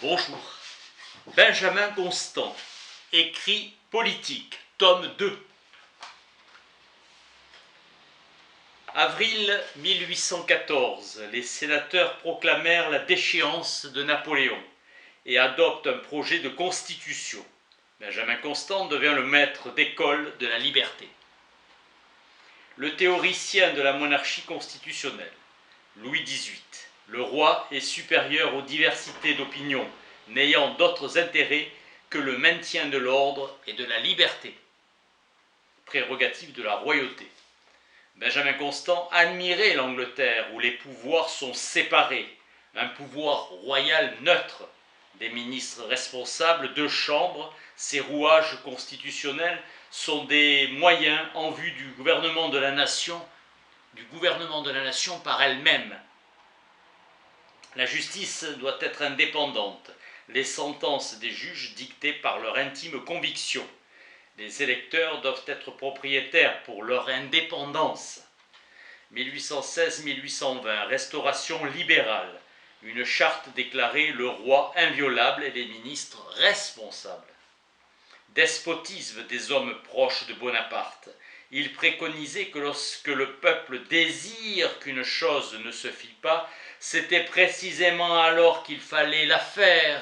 Bonjour. Benjamin Constant, écrit politique, tome 2. Avril 1814, les sénateurs proclamèrent la déchéance de Napoléon et adoptent un projet de constitution. Benjamin Constant devient le maître d'école de la liberté. Le théoricien de la monarchie constitutionnelle, Louis XVIII. Le roi est supérieur aux diversités d'opinions, n'ayant d'autres intérêts que le maintien de l'ordre et de la liberté. Prérogative de la royauté. Benjamin Constant admirait l'Angleterre où les pouvoirs sont séparés, un pouvoir royal neutre, des ministres responsables, deux chambres, ces rouages constitutionnels sont des moyens en vue du gouvernement de la nation par elle-même. La justice doit être indépendante, les sentences des juges dictées par leur intime conviction. Les électeurs doivent être propriétaires pour leur indépendance. 1816-1820, restauration libérale. Une charte déclarait le roi inviolable et les ministres responsables. Despotisme des hommes proches de Bonaparte. Il préconisait que lorsque le peuple désire qu'une chose ne se fit pas, c'était précisément alors qu'il fallait la faire.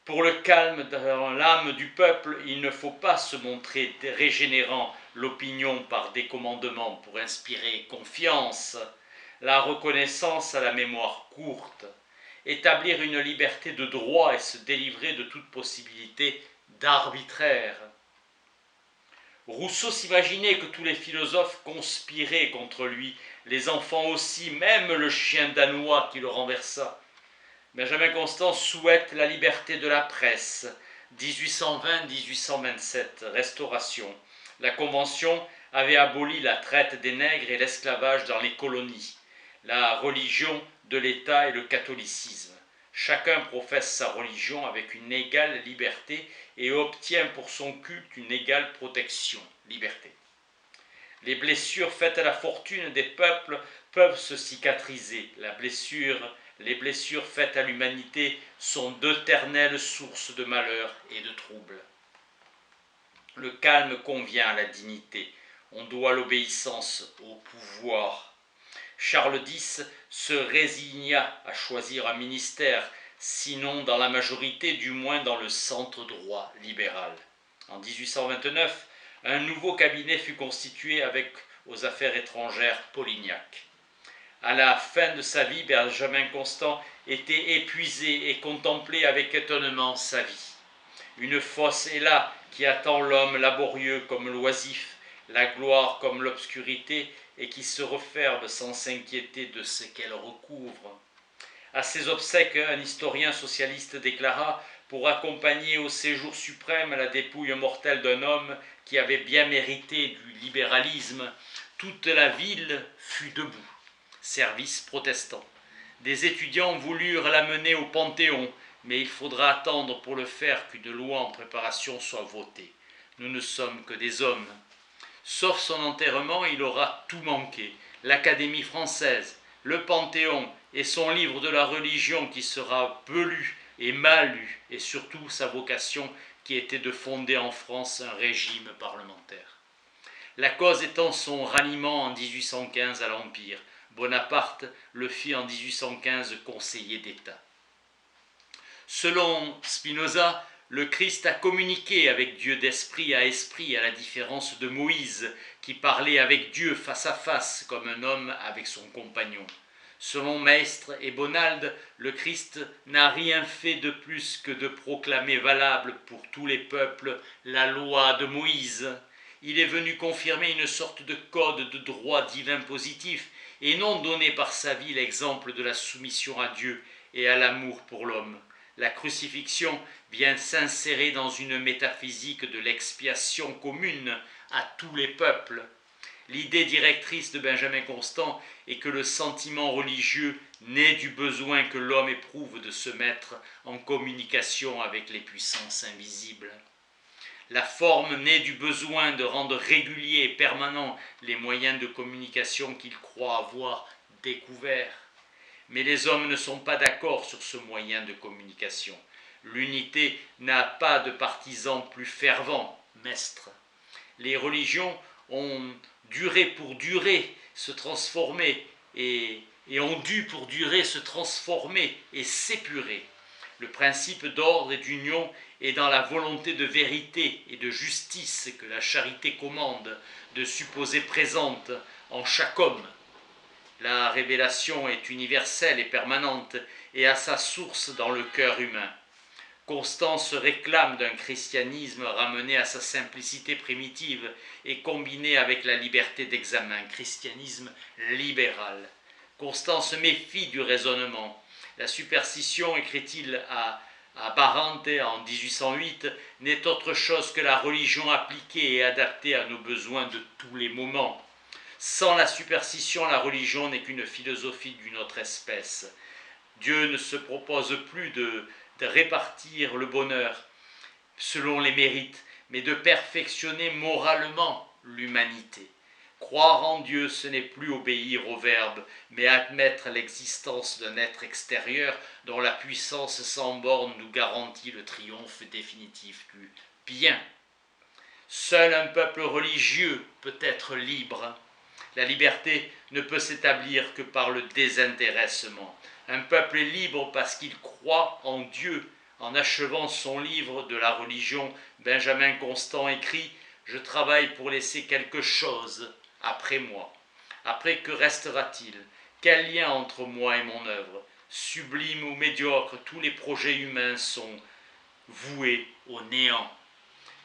Pour le calme dans l'âme du peuple, il ne faut pas se montrer régénérant l'opinion par des commandements pour inspirer confiance, la reconnaissance à la mémoire courte, établir une liberté de droit et se délivrer de toute possibilité d'arbitraire. Rousseau s'imaginait que tous les philosophes conspiraient contre lui, les enfants aussi, même le chien danois qui le renversa. Benjamin Constant souhaite la liberté de la presse. 1820-1827, restauration. La Convention avait aboli la traite des nègres et l'esclavage dans les colonies. La religion de l'État et le catholicisme. Chacun professe sa religion avec une égale liberté et obtient pour son culte une égale protection, liberté. Les blessures faites à la fortune des peuples peuvent se cicatriser. Les blessures faites à l'humanité sont d'éternelles sources de malheur et de troubles. Le calme convient à la dignité. On doit l'obéissance au pouvoir. Charles X se résigna à choisir un ministère, sinon dans la majorité, du moins dans le centre droit libéral. En 1829, un nouveau cabinet fut constitué avec aux affaires étrangères Polignac. À la fin de sa vie, Benjamin Constant était épuisé et contemplait avec étonnement sa vie. Une fosse est là qui attend l'homme laborieux comme l'oisif, la gloire comme l'obscurité, et qui se referme sans s'inquiéter de ce qu'elle recouvre. À ses obsèques, un historien socialiste déclara « Pour accompagner au séjour suprême la dépouille mortelle d'un homme qui avait bien mérité du libéralisme, toute la ville fut debout. » Service protestant. Des étudiants voulurent l'amener au Panthéon, mais il faudra attendre pour le faire qu'une loi en préparation soit votée. Nous ne sommes que des hommes. Sauf son enterrement, il aura tout manqué. L'Académie française, le Panthéon et son livre de la religion qui sera peu lu et mal lu, et surtout sa vocation qui était de fonder en France un régime parlementaire. La cause étant son ralliement en 1815 à l'Empire. Bonaparte le fit en 1815 conseiller d'État. Selon Spinoza, le Christ a communiqué avec Dieu d'esprit à la différence de Moïse, qui parlait avec Dieu face à face, comme un homme avec son compagnon. Selon Maistre et Bonald, le Christ n'a rien fait de plus que de proclamer valable pour tous les peuples la loi de Moïse. Il est venu confirmer une sorte de code de droit divin positif, et non donner par sa vie l'exemple de la soumission à Dieu et à l'amour pour l'homme. La crucifixion vient s'insérer dans une métaphysique de l'expiation commune à tous les peuples. L'idée directrice de Benjamin Constant est que le sentiment religieux naît du besoin que l'homme éprouve de se mettre en communication avec les puissances invisibles. La forme naît du besoin de rendre réguliers et permanents les moyens de communication qu'il croit avoir découverts. Mais les hommes ne sont pas d'accord sur ce moyen de communication. L'unité n'a pas de partisans plus fervents, mestres. Les religions ont duré pour durer se transformer et ont dû pour durer se transformer et s'épurer. Le principe d'ordre et d'union est dans la volonté de vérité et de justice que la charité commande de supposer présente en chaque homme. La révélation est universelle et permanente et a sa source dans le cœur humain. Constant se réclame d'un christianisme ramené à sa simplicité primitive et combiné avec la liberté d'examen, christianisme libéral. Constant se méfie du raisonnement. La superstition, écrit-il à Barante en 1808, n'est autre chose que la religion appliquée et adaptée à nos besoins de tous les moments. Sans la superstition, la religion n'est qu'une philosophie d'une autre espèce. Dieu ne se propose plus de répartir le bonheur selon les mérites, mais de perfectionner moralement l'humanité. Croire en Dieu, ce n'est plus obéir au Verbe, mais admettre l'existence d'un être extérieur dont la puissance sans borne nous garantit le triomphe définitif du bien. Seul un peuple religieux peut être libre. La liberté ne peut s'établir que par le désintéressement. Un peuple est libre parce qu'il croit en Dieu. En achevant son livre de la religion, Benjamin Constant écrit « Je travaille pour laisser quelque chose après moi. Après, que restera-t-il? Quel lien entre moi et mon œuvre? Sublime ou médiocre, tous les projets humains sont voués au néant. »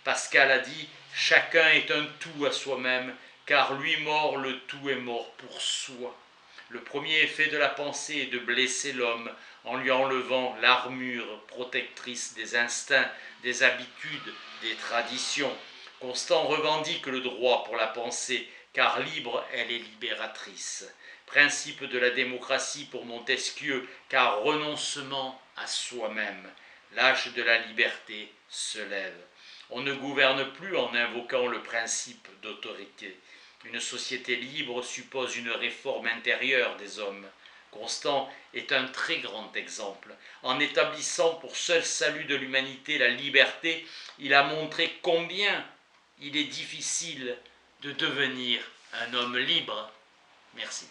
Pascal a dit « Chacun est un tout à soi-même, car lui mort, le tout est mort pour soi. » Le premier effet de la pensée est de blesser l'homme en lui enlevant l'armure protectrice des instincts, des habitudes, des traditions. Constant revendique le droit pour la pensée, car libre, elle est libératrice. Principe de la démocratie pour Montesquieu, car renoncement à soi-même. L'âge de la liberté se lève. On ne gouverne plus en invoquant le principe d'autorité. Une société libre suppose une réforme intérieure des hommes. Constant est un très grand exemple. En établissant pour seul salut de l'humanité la liberté, il a montré combien il est difficile de devenir un homme libre. Merci.